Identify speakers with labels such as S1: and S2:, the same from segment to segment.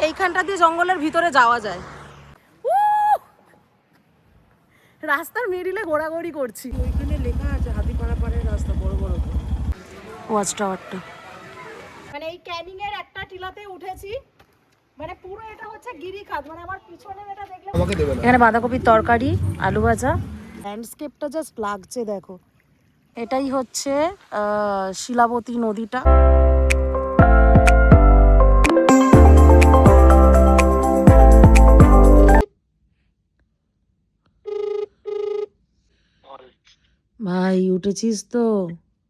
S1: এইখানটা দিয়ে জঙ্গলের ভিতরে যাওয়া যায়। রাস্তার মিডিলে ঘোরাঘুরি করছি।
S2: ওইখানে লেখা আছে হাতিপাড়া পাড়ের রাস্তা, বড় বড়
S1: ওয়াচ টাওয়ারটা। মানে এই ক্যানিং এর একটা টিলাতে উঠেছি, মানে পুরো এটা হচ্ছে গিরিখাত। মানে আমার পিছনে এটা দেখলে
S2: আমাকে দেবে না।
S1: এখানে বাঁধাকপির তরকারি, আলু ভাজা, ল্যান্ডস্কেপটা জাস্ট লাগছে দেখো। এটাই হচ্ছে শিলাবতী নদীটা। ভাই উঠেছিস তো?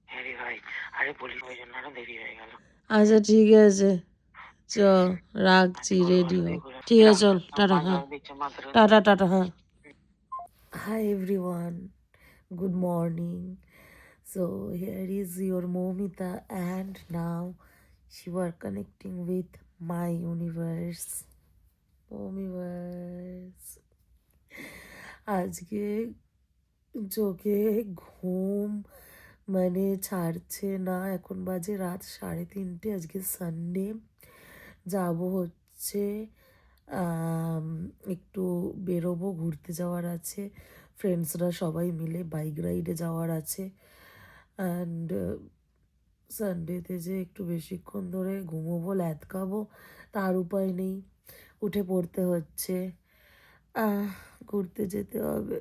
S2: হ্যাঁ রে ভাই, আরে বলি ওই জন্য আরো দেরি হয়ে গেল।
S1: আচ্ছা ঠিক আছে, চ রাখছি, রেডি হ। ঠিক আছে চল, টাটা। হ্যাঁ টাটা টাটা। হ্যাঁ। Hi everyone, good morning. So here is your Momita and now she were connecting with my universe. Momiverse. আজকে চোখে ঘুম মানে ছাড়ছে না। এখন বাজে রাত 3:30। আজকে সানডে। যাব হচ্ছে একটু বেরোবো, ঘুরতে যাওয়ার আছে। ফ্রেন্ডসরা সবাই মিলে বাইক রাইডে যাওয়ার আছে। অ্যান্ড সানডেতে যে একটু বেশিক্ষণ ধরে ঘুমোবো, ল্যাতকাবো, তার উপায় নেই, উঠে পড়তে হচ্ছে। ঘুরতে যেতে হবে।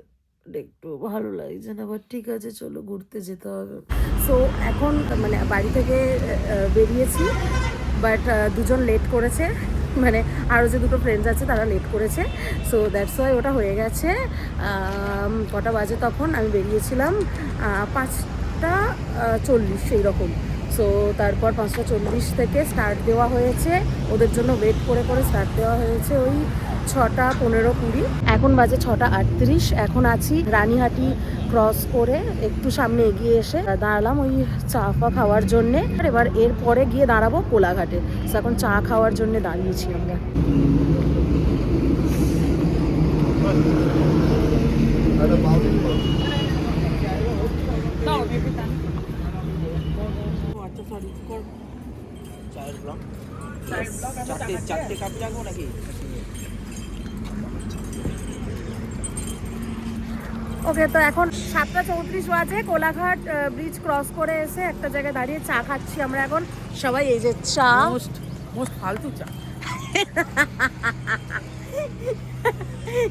S1: একটু ভালো লাগছে না, বাট ঠিক আছে চলো ঘুরতে যেতে হবে। সো এখন মানে বাড়ি থেকে বেরিয়েছি, বাট দুজন লেট করেছে, মানে আরও যে দুটো ফ্রেন্ডস আছে তারা লেট করেছে। সো দ্যাটস ওয়াই ওটা হয়ে গেছে। কটা বাজে তখন আমি বেরিয়েছিলাম? 5:40 সেই রকম। সো তারপর 5:40 থেকে স্টার্ট দেওয়া হয়েছে, ওদের জন্য ওয়েট করে করে স্টার্ট দেওয়া হয়েছে ওই 6:15-20। এখন বাজে 6:38। এখন আছি রানীহাটি ক্রস করে একটু সামনে এগিয়ে এসে দাঁড়ালাম ওই চা ফা খাওয়ার জন্যে। আর এবার এরপরে গিয়ে দাঁড়াবো কোলাঘাটে। তো এখন চা খাওয়ার জন্যে দাঁড়িয়েছি আমরা।
S2: চারটে কাপ জাগবো নাকি?
S1: ওকে, তো এখন 7:34 বাজে। কোলাঘাট ব্রিজ ক্রস করে এসে একটা জায়গায় দাঁড়িয়ে চা খাচ্ছি আমরা এখন সবাই। এই যে চা,
S2: মোস্ট ফালতু চা।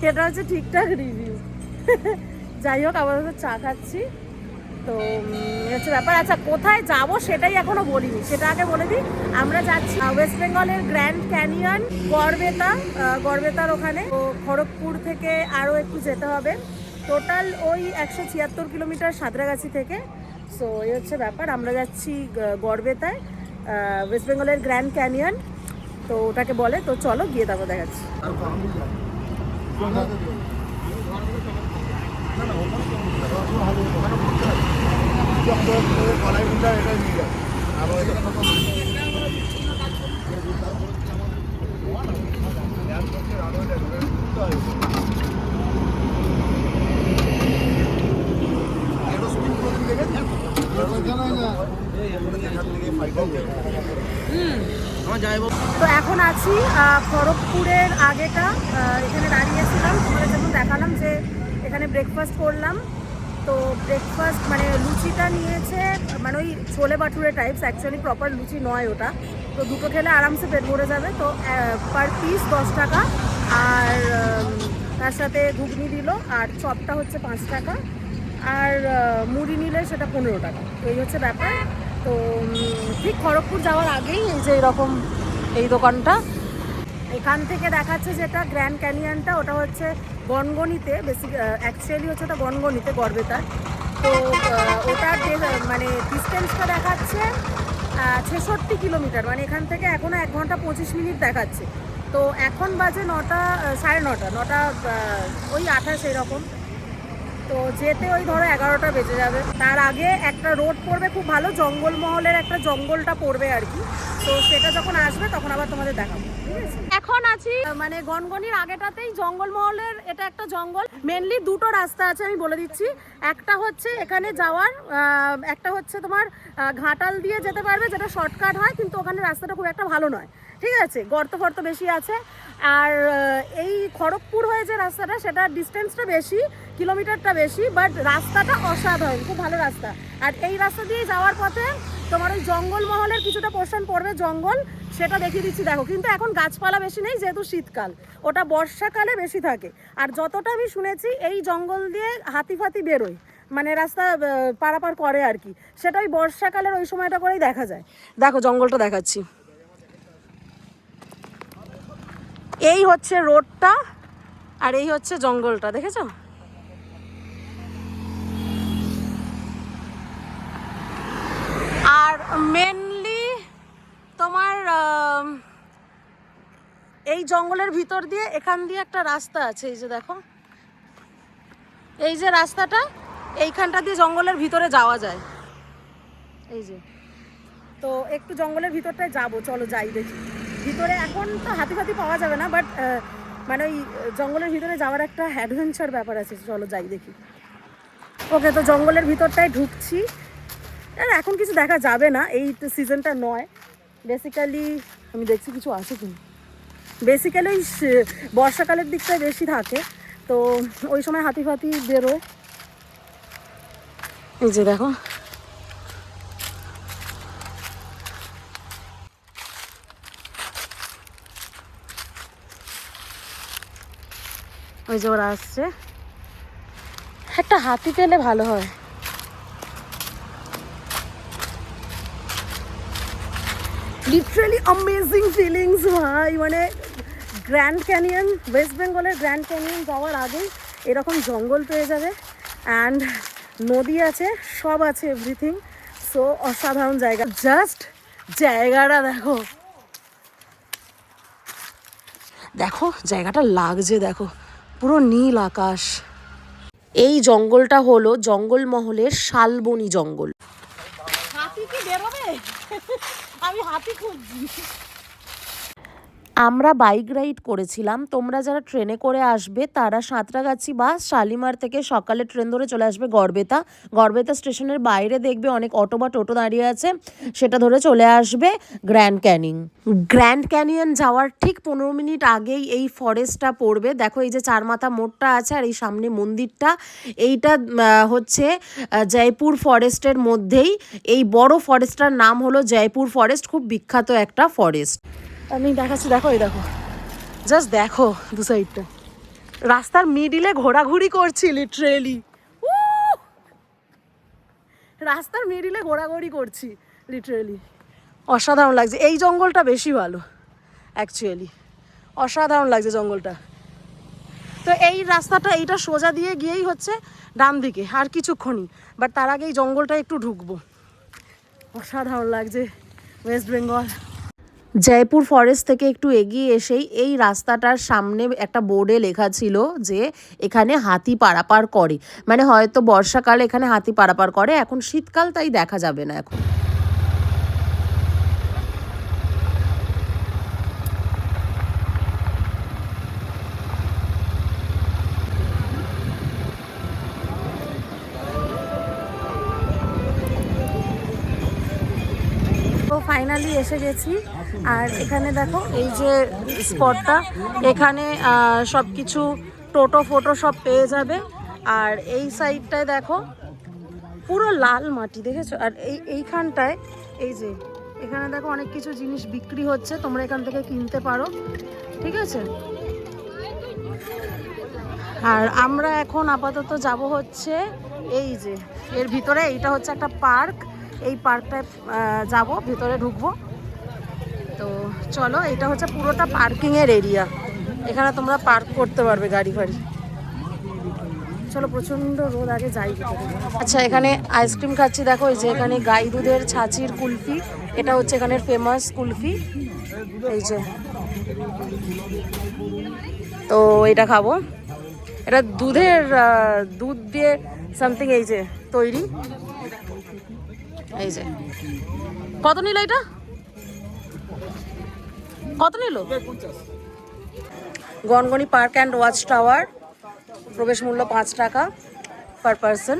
S1: এটা হচ্ছে ঠিকঠাক রিভিউ। যাই হোক, আপাতত চা খাচ্ছি। তো হচ্ছে ব্যাপার। আচ্ছা, কোথায় যাব সেটাই এখনো বলিনি, সেটা আগে বলে দিই। আমরা যাচ্ছি ওয়েস্ট বেঙ্গলের গ্র্যান্ড ক্যানিয়ন, গড়বেতার ওখানে। তো খড়গপুর থেকে আরও একটু যেতে হবে। টোটাল ওই 176 কিলোমিটার সাঁতরাগাছি থেকে। সো এই হচ্ছে ব্যাপার। আমরা যাচ্ছি গড়বেতায়, ওয়েস্ট বেঙ্গলের গ্র্যান্ড ক্যানিয়ন তো ওটাকে বলে। তো চলো গিয়ে তারপর দেখাচ্ছি। তো এখন আছি খড়গপুরের আগেটা, এখানে দাঁড়িয়েছিলাম। তোমাদের যখন দেখালাম যে এখানে ব্রেকফাস্ট করলাম, তো ব্রেকফাস্ট মানে লুচিটা নিয়েছে, মানে ওই ছোলে বাটুরে টাইপস, অ্যাকচুয়ালি প্রপার লুচি নয় ওটা। তো দুটো খেলে আরামসে পেট ভরে যাবে। তো পার পিস 10 টাকা, আর তার সাথে ঘুগনি দিল, আর চপটা হচ্ছে 5 টাকা, আর মুড়ি নিলে সেটা 15 টাকা। তো এই হচ্ছে ব্যাপার। তো ঠিক খড়গপুর যাওয়ার আগেই এই যে এরকম এই দোকানটা। এখান থেকে দেখাচ্ছে যেটা গ্র্যান্ড ক্যানিয়নটা, ওটা হচ্ছে গনগনিতে, অ্যাকচুয়ালি হচ্ছে ওটা গনগনিতে, গড়বেতার। তো ওটার মানে ডিস্টেন্সটা দেখাচ্ছে 66 কিলোমিটার, মানে এখান থেকে এখনও 1 ঘন্টা 25 মিনিট দেখাচ্ছে। তো এখন বাজে 9টা, 9:30, 9টা ওই 28 এরকম। তো যেতে ওই ধরো 11টা বেজে যাবে। তার আগে একটা রোড পড়বে খুব ভালো, জঙ্গলমহলের একটা জঙ্গলটা পড়বে আর কি। তো সেটা যখন আসবে তখন আবার তোমাদের দেখাবো, ঠিক আছে? এখন আছি মানে গনগনির আগেটাতেই জঙ্গলমহলের, এটা একটা জঙ্গল। মেনলি দুটো রাস্তা আছে আমি বলে দিচ্ছি। একটা হচ্ছে এখানে যাওয়ার, একটা হচ্ছে তোমার ঘাটাল দিয়ে যেতে পারবে, যেটা শর্টকাট হয়, কিন্তু ওখানে রাস্তাটা খুব একটা ভালো নয়, ঠিক আছে, গর্ত ফর্ত বেশি আছে। আর এই খড়গপুর হয়ে যে রাস্তাটা, সেটা ডিস্টেন্সটা বেশি, কিলোমিটারটা বেশি, বাট রাস্তাটা অসাধারণ, খুব ভালো রাস্তা। আর এই রাস্তা দিয়ে যাওয়ার পথে তোমার ওই জঙ্গলমহলের কিছুটা পোর্শন পড়বে, জঙ্গল, সেটা দেখিয়ে দিচ্ছি দেখো। কিন্তু এখন গাছপালা বেশি নেই যেহেতু শীতকাল, ওটা বর্ষাকালে বেশি থাকে। আর যতটা আমি শুনেছি এই জঙ্গল দিয়ে হাতি ফাতি বেরোয়, মানে রাস্তা পারাপার করে আর কি, সেটা ওই বর্ষাকালের ওই সময়টা করেই দেখা যায়। দেখো জঙ্গলটা দেখাচ্ছি, এই হচ্ছে রোডটা আর এই হচ্ছে জঙ্গলটা, দেখেছো? আর মেনলি তোমার এই জঙ্গলের ভিতর দিয়ে এখান দিয়ে একটা রাস্তা আছে, এই যে দেখো, এই যে রাস্তাটা, এইখানটা দিয়ে জঙ্গলের ভিতরে যাওয়া যায়, এই যে। তো একটু জঙ্গলের ভিতরটায় যাবো, চলো যাই দেখি ভিতরে। এখন তো হাতি ফাতি পাওয়া যাবে না, বাট মানে ওই জঙ্গলের ভিতরে যাওয়ার একটা অ্যাডভেঞ্চার ব্যাপার আছে, চলো যাই দেখি। ওকে, তো জঙ্গলের ভিতরটায় ঢুকছি। এখন কিছু দেখা যাবে না, এই সিজনটা নয় বেসিক্যালি। আমি দেখছি কিছু আছে কি, বেসিক্যালি ওই বর্ষাকালের দিকটায় বেশি থাকে, তো ওই সময় হাতি ফাতি বেরোয়। এই যে দেখো, ওই যে ওরা আসছে। একটা হাতি পেলে ভালো হয়। লিটারালি অ্যামেজিং ফিলিংস ভাই, মানে গ্র্যান্ড ক্যানিয়ন, ওয়েস্ট বেঙ্গলের গ্র্যান্ড ক্যানিয়ন যাওয়ার আগেই এরকম জঙ্গল পেয়ে যাবে, অ্যান্ড নদী আছে, সব আছে, এভরিথিং। সো অসাধারণ জায়গা, জাস্ট জায়গাটা দেখো, দেখো জায়গাটা লাগছে, দেখো পুরো নীল আকাশ। এই জঙ্গলটা হলো জঙ্গলমহলের শালবনী জঙ্গল। হাতি কি বেরোবে? আমি হাতি খুঁজছি। আমরা বাইক রাইড করেছিলাম, তোমরা যারা ট্রেনে করে আসবে তারা সাঁতরাগাছি বা শালিমার থেকে সকালে ট্রেন ধরে চলে আসবে গড়বেতা। গড়বেতা স্টেশনের বাইরে দেখবে অনেক অটো বা টোটো দাঁড়িয়ে আছে, সেটা ধরে চলে আসবে গ্র্যান্ড ক্যানিয়ন। গ্র্যান্ড ক্যানিয়ন যাওয়ার ঠিক 15 মিনিট আগেই এই ফরেস্টটা পড়বে। দেখো এই যে চারমাথা মোড়টা আছে আর এই সামনে মন্দিরটা, এইটা হচ্ছে জয়পুর ফরেস্টের মধ্যেই। এই বড় ফরেস্টটার নাম হলো জয়পুর ফরেস্ট, খুব বিখ্যাত একটা ফরেস্ট। আমি দেখাচ্ছি, দেখো এই দেখো, জাস্ট দেখো দু সাইডটা, রাস্তার মিডিলে ঘোরাঘুরি করছি, লিটারেলি রাস্তার মিডিলে ঘোরাঘুরি করছি, লিটারেলি অসাধারণ লাগছে। এই জঙ্গলটা বেশি ভালো অ্যাকচুয়ালি, অসাধারণ লাগছে জঙ্গলটা। তো এই রাস্তাটা, এইটা সোজা দিয়ে গিয়েই হচ্ছে ডান দিকে, আর কিছুক্ষণই, বাট তার আগে এই জঙ্গলটা একটু ঢুকবো। অসাধারণ লাগছে ওয়েস্ট বেঙ্গল। জয়পুর ফরেস্ট থেকে একটু এগিয়ে এসেই এই রাস্তাটার সামনে একটা বোর্ডে লেখা ছিল যে এখানে হাতি পারাপার করে, মানে হয়তো বর্ষাকালে এখানে হাতি পারাপার করে, এখন শীতকাল তাই দেখা যাবে না এখন। তো ফাইনালি এসে গেছি, আর এখানে দেখো এই যে স্পটটা, এখানে সব কিছু টোটো ফোটো সব পেয়ে যাবে। আর এই সাইডটায় দেখো পুরো লাল মাটি, দেখেছো? আর এইখানটায় এই যে এখানে দেখো অনেক কিছু জিনিস বিক্রি হচ্ছে, তোমরা এখান থেকে কিনতে পারো, ঠিক আছে। আর আমরা এখন আপাতত যাব হচ্ছে এই যে এর ভিতরে, এইটা হচ্ছে একটা পার্ক, এই পার্কটায় যাব, ভিতরে ঢুকবো। তো চলো, এটা হচ্ছে পুরোটা পার্কিংয়ের এরিয়া, এখানে তোমরা পার্ক করতে পারবে গাড়ি ফাড়ি। চলো, প্রচণ্ড রোদ, আগে যাই ভিতরে। আচ্ছা, এখানে আইসক্রিম খাচ্ছি, দেখো এই যে এখানে গাই দুধের ছাঁচির কুলফি, এটা হচ্ছে এখানের ফেমাস কুলফি, এই যে। তো এটা খাবো, এটা দুধ দিয়ে সামথিং এই যে তৈরি, এই যে। কত নিল এটা? কত নিল? Gangani park and watch tower, প্রবেশ মূল্য 5 টাকা পার পারসন।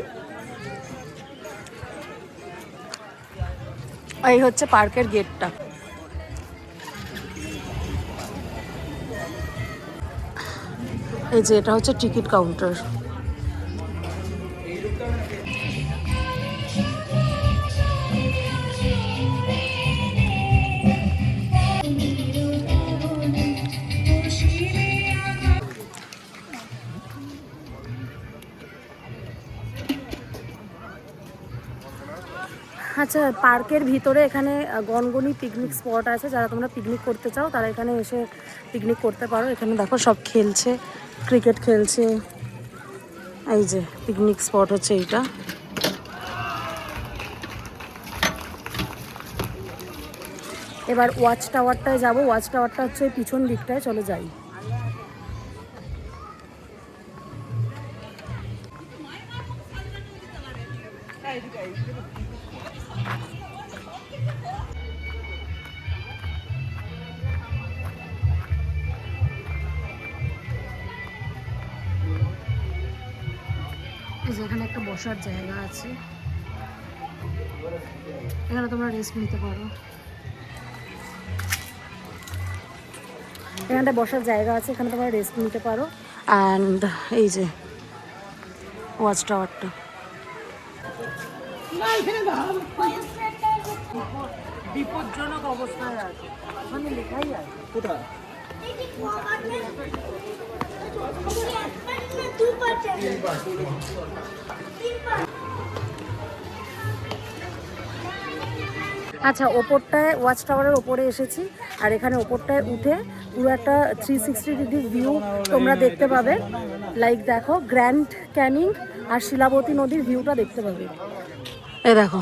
S1: এই হচ্ছে পার্কের গেটটা। এই যে এটা হচ্ছে টিকিট কাউন্টার। আচ্ছা, পার্কের ভিতরে এখানে গনগনি পিকনিক স্পট আছে। যারা তোমরা পিকনিক করতে চাও তারা এখানে এসে পিকনিক করতে পারো। এখানে দেখো সব খেলছে, ক্রিকেট খেলছে। এই যে পিকনিক স্পট হচ্ছে এইটা। এবার ওয়াচ টাওয়ারটায় যাবো। ওয়াচ টাওয়ারটা হচ্ছে পিছন দিকটায়, চলে যাই। এখানে একটা বসার জায়গা আছে, এখানে তোমরা রেস্ট নিতে পারো। এখানটা বসার জায়গা আছে, এখানে তোমরা রেস্ট নিতে পারো। অ্যান্ড এই যে ওয়াচ টাওয়ারটা। বিপজ্জনক অবস্থায় আছে, ওখানে লেখাই আছে। কোথায়? আচ্ছা, ওপরটায় ওয়াচ টাওয়ারের ওপরে এসেছি। আর এখানে ওপরটায় উঠে পুরো একটা 360 ডিগ্রি ভিউ তোমরা দেখতে পাবে। লাইক দেখো, গ্র্যান্ড ক্যানিং আর শিলাবতী নদীর ভিউটা দেখতে পাবে। এই দেখো,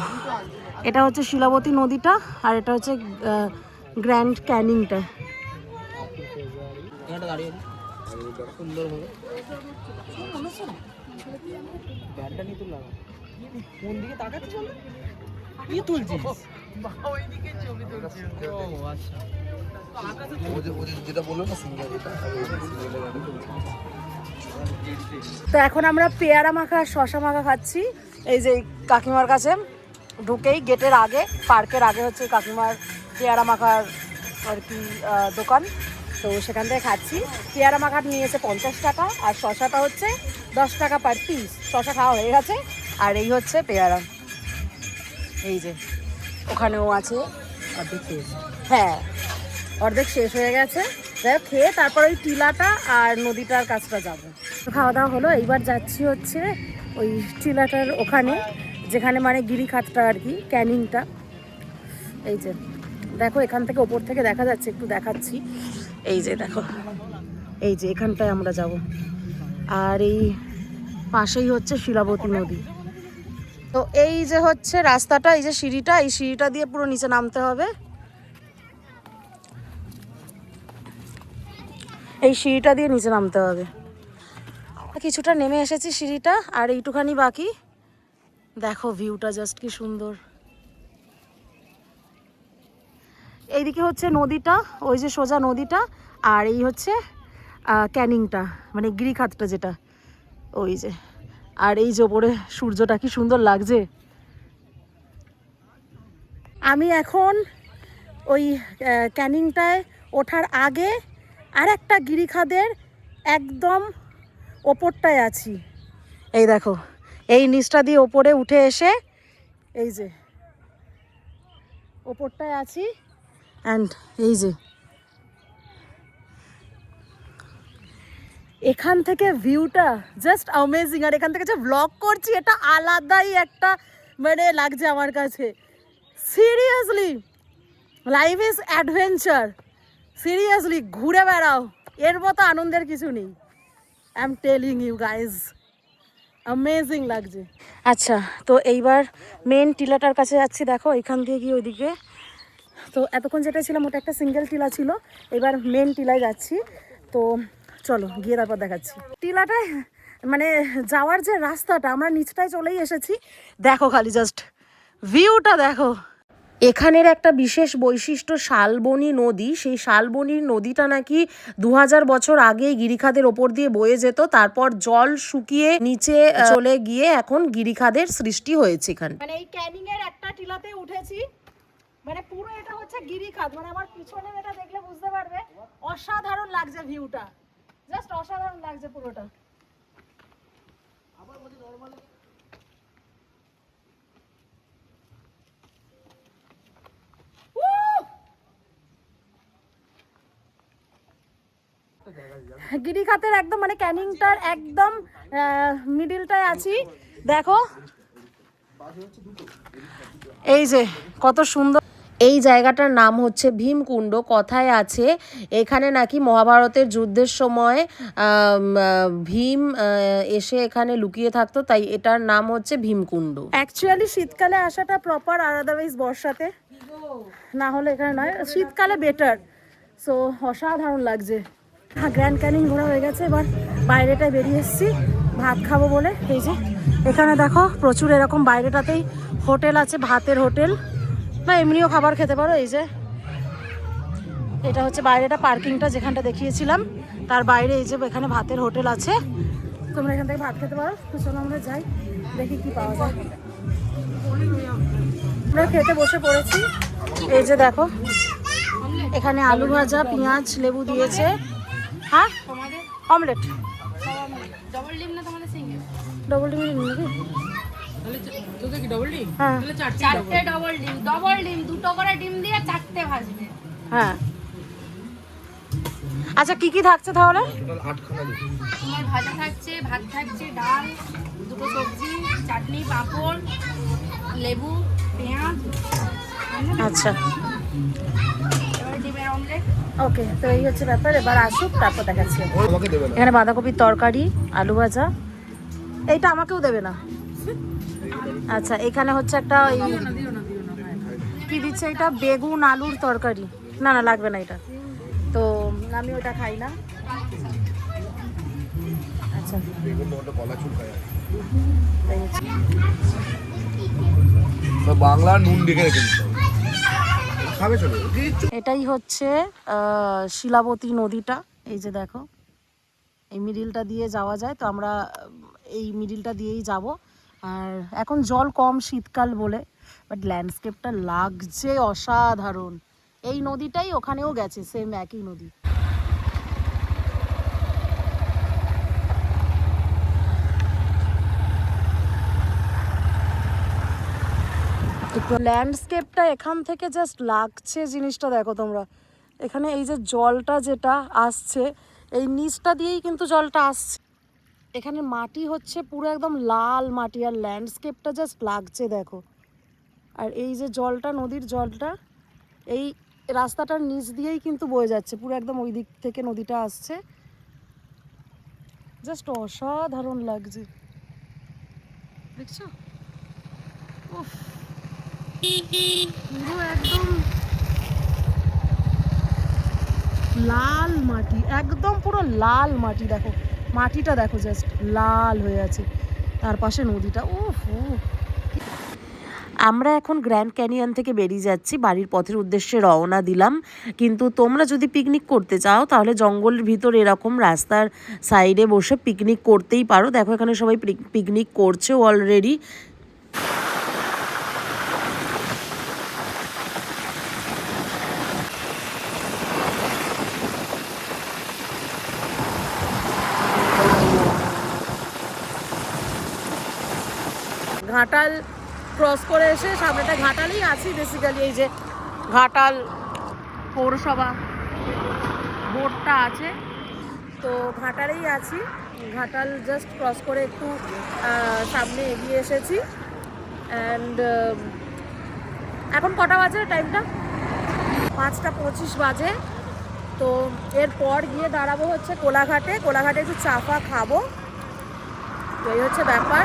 S1: এটা হচ্ছে শিলাবতী নদীটা আর এটা হচ্ছে গ্র্যান্ড ক্যানিংটা। তো এখন আমরা পেয়ারা মাখা আর শশা মাখা খাচ্ছি। এই যে কাকিমার কাছে ঢুকেই গেটের আগে, পার্কের আগে হচ্ছে কাকিমার পেয়ারা মাখার আর কি দোকান। তো সেখান থেকে খাচ্ছি। পেয়ারা মাখা নিয়েছে 50 টাকা আর শশাটা হচ্ছে 10 টাকা পার পিস। শশা খাওয়া হয়ে গেছে আর এই হচ্ছে পেয়ারা। এই যে ওখানেও আছে, অর্ধেক শেষ। হ্যাঁ, অর্ধেক শেষ হয়ে গেছে। যাই হোক, খেয়ে তারপর ওই টিলাটা আর নদীটার কাছটা যাবো। খাওয়া দাওয়া হলো, এইবার যাচ্ছি হচ্ছে ওই টিলাটার ওখানে, যেখানে মানে গিরিখাতটা আর কি, ক্যানিংটা। এই যে দেখো, এখান থেকে ওপর থেকে দেখা যাচ্ছে, একটু দেখাচ্ছি। এই যে দেখো, এই যে এখানটায় আমরা যাব। আর এই পাশেই হচ্ছে শিলাবতী নদী। তো এই যে হচ্ছে রাস্তাটা, এই যে সিঁড়িটা, এই সিঁড়িটা দিয়ে পুরো নিচে নামতে হবে। এই সিঁড়িটা দিয়ে নিচে নামতে হবে। কিছুটা নেমে এসেছি সিঁড়িটা, আর এইটুখানি বাকি। দেখো ভিউটা জাস্ট কি সুন্দর। এইদিকে হচ্ছে নদীটা, ওই যে সোজা নদীটা, আর এই হচ্ছে ক্যানিংটা, মানে গিরিখাতটা যেটা, ওই যে। আর এই যে ওপরে সূর্যটা কি সুন্দর লাগছে। আমি এখন ওই ক্যানিংটায় ওঠার আগে আর একটা গিরিখাদের একদম ওপরটায় আছি। এই দেখো, এই নিচটা দিয়ে ওপরে উঠে এসে এই যে ওপরটায় আছি। অ্যান্ড এই যে এখান থেকে ভিউটা জাস্ট অ্যামেজিং। আর এখান থেকে যে ব্লগ করছি, এটা আলাদাই একটা মানে লাগছে আমার কাছে। Seriously, life is adventure. Seriously ঘুরে বেড়াও, এর মতো আনন্দের কিছু নেই। I am telling you guys, amazing লাগছে। আচ্ছা, তো এইবার মেন টিলাটার কাছে যাচ্ছি। দেখো, এখান দিয়ে গিয়ে ওইদিকে। তো এতক্ষণ যেটা ছিলাম ওটা একটা সিঙ্গেল টিলা ছিল, এবার মেন টিলায় যাচ্ছি। তো চলো গিয়ে তারপর দেখাচ্ছি। টিলাটায় মানে যাওয়ার যে রাস্তাটা, আমরা নিচটায় চলেই এসেছি। দেখো খালি জাস্ট ভিউটা দেখো। এখানের একটা বিশেষ বৈশিষ্ট্য শালবনী নদী। সেই শালবনী নদীটা নাকি 2000 বছর আগে গিরিখাদের ওপর দিয়ে বয়ে যেত, তারপর জল শুকিয়ে নিচে চলে গিয়ে এখন গিরিখাদের সৃষ্টি হয়েছে এখানে। মানে এই ক্যানিং এর একটা টিলাতে উঠেছি, মানে পুরো এটা হচ্ছে গিরিখাদ। মানে আমার পিছনে এটা দেখলে বুঝতে পারবে, অসাধারণ লাগছে ভিউটা, জাস্ট অসাধারণ লাগছে পুরোটা। গিরিখাতের একদম মানে ক্যানিংটার একদম মিডিলটায় আছি। দেখো এই যে কত সুন্দর। এই জায়গাটার নাম হচ্ছে ভীমকুণ্ড। কথায় আছে এখানে নাকি মহাভারতের যুদ্ধের সময় ভীম এসে এখানে লুকিয়ে থাকতো, তাই এটার নাম হচ্ছে ভীমকুণ্ড। অ্যাকচুয়ালি শীতকালে আসাটা প্রপার, আর আদারওয়াইজ বর্ষাতে না হলে এখানে নয়, শীতকালে বেটার। সো অসাধারণ লাগছে। হ্যাঁ, গ্র্যান্ড ক্যানিং ঘোরা হয়ে গেছে, এবার বাইরেটায় বেরিয়ে এসেছি ভাত খাবো বলে। এই যে এখানে দেখো প্রচুর এরকম বাইরেটাতেই হোটেল আছে, ভাতের হোটেল, বা এমনিও খাবার খেতে পারো। এই যে এটা হচ্ছে বাইরেটা, পার্কিংটা যেখানটা দেখিয়েছিলাম তার বাইরে এই যে এখানে ভাতের হোটেল আছে, তোমরা এখান থেকে ভাত খেতে পারো। তো চলো আমরা যাই, দেখি কি পাওয়া যায়। আমরা খেতে বসে পড়েছি। এই যে দেখো এখানে আলু ভাজা, পেঁয়াজ, লেবু দিয়েছে। হ্যাঁ, অমলেট ডবল ডিম না তোমাদের সিঙ্গেল? ডবল ডিম নাকি? হ্যাঁ,
S3: চারটে ডবল ডিম, দুটো করে ডিম দিয়ে চারটে ভাজবে।
S1: হ্যাঁ। আচ্ছা কি কি থাকছে তাহলে?
S3: তোমার ভাজা থাকছে, ভাত থাকছে, ডাল, দুটো সবজি, চাটনি, পাঁপড়, লেবু, পেঁয়াজ।
S1: আচ্ছা,
S3: এবার ডিমের অমলেট।
S1: ওকে, তো এই হচ্ছে ব্যাপার। এবার আসুক, তারপর দেখাচ্ছি। এখানে বাঁধাকপির তরকারি, আলু ভাজা। এইটা আমাকেও দেবে না? আচ্ছা, এখানে হচ্ছে একটা কি দিচ্ছে এটা, বেগুন আলুর তরকারি। না না, লাগবে না এটা, তো আমি ওটা খাই না। আচ্ছা,
S4: বাংলা নুন দেখে রেখে দিতে খাবে চলে।
S1: এটাই হচ্ছে শিলাবতী নদীটা। এই যে দেখো এই মিডিলটা দিয়ে যাওয়া যায়, তো আমরা এই মিডিলটা দিয়েই যাব। আর এখন জল কম, শীতকাল বলে, বাট ল্যান্ডস্কেপটা লাগছে অসাধারণ। এই নদীটাই ওখানেও গেছে, সেম একই নদী। ল্যান্ডস্কেপটা এখান থেকে জাস্ট লাগছে, জিনিসটা দেখো তোমরা। এখানে এই যে জলটা যেটা আসছে, এই নিচটা দিয়েই কিন্তু জলটা আসছে। এখানে মাটি হচ্ছে পুরো একদম লাল মাটি, আর ল্যান্ডস্কেপটা জাস্ট লাগছে দেখো। আর এই যে জলটা, নদীর জলটা এই রাস্তাটার নিচ দিয়েই কিন্তু বয়ে যাচ্ছে, পুরো একদম ওই দিক থেকে নদীটা আসছে। জাস্ট অসাধারণ লাগছে, দেখছো? উফ, পুরো একদম লাল মাটি, একদম পুরো লাল মাটি। দেখো মাটিটা দেখো, জাস্ট লাল হয়ে আছে, তার পাশে নদীটা। উফ, আমরা এখন গ্র্যান্ড ক্যানিয়ন থেকে বেরিয়ে যাচ্ছি, বাড়ির পথের উদ্দেশ্যে রওনা দিলাম। কিন্তু তোমরা যদি পিকনিক করতে চাও তাহলে জঙ্গলের ভিতর এরকম রাস্তার সাইডে বসে পিকনিক করতেই পারো। দেখো এখানে সবাই পিকনিক করছেও অলরেডি। ঘাটাল ক্রস করে এসে সামনেটা ঘাটালেই আছি বেসিক্যালি। এই যে ঘাটাল পৌরসভা বোর্ডটা আছে, তো ঘাটালেই আছি। ঘাটাল জাস্ট ক্রস করে একটু সামনে এগিয়ে এসেছি। অ্যান্ড এখন কটা বাজে, টাইমটা 5:25 বাজে। তো এরপর গিয়ে দাঁড়াবো হচ্ছে কোলাঘাটে। কোলাঘাটে একটু চা ফা খাবো, তো এই হচ্ছে ব্যাপার।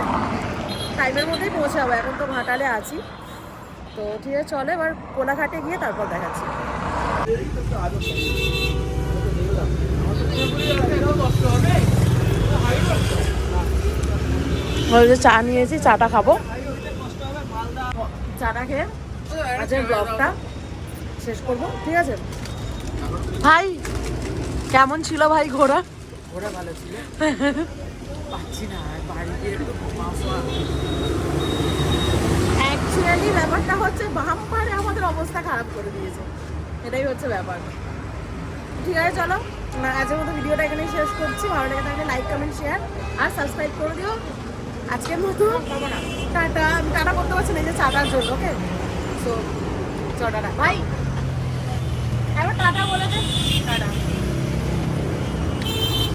S1: টাইমের মধ্যেই পৌঁছে যাবো, এখন তো ঘাটালে আছি। তো ঠিক আছে, চলে এবার কোলাঘাটে গিয়ে তারপর দেখাচ্ছি। চা নিয়েছি, চাটা খাবো। চাটা খেয়ে আজকের ব্লগটা শেষ করবো, ঠিক আছে? ভাই কেমন ছিল ভাই ঘোরা?
S5: ঘোরা ভালো ছিল। পাচ্ছি না বাড়ি গিয়ে
S1: অ্যাকচুয়ালি ব্যাপারটা হচ্ছে বাম্পারে আমাদের অবস্থা খারাপ করে দিয়েছে, এটাই হচ্ছে ব্যাপার। ঠিক আছে চলো, আজকের মতো ভিডিওটা এখানেই শেষ করছি। ভালো লেগে থাকলে লাইক কমেন্ট শেয়ার আর সাবস্ক্রাইব করে দিও। আজকের মতো টাটা। আমি টাটা করতে পারছি না, এই যে চাটার জন্য। ওকে, সো টাটা, বাই।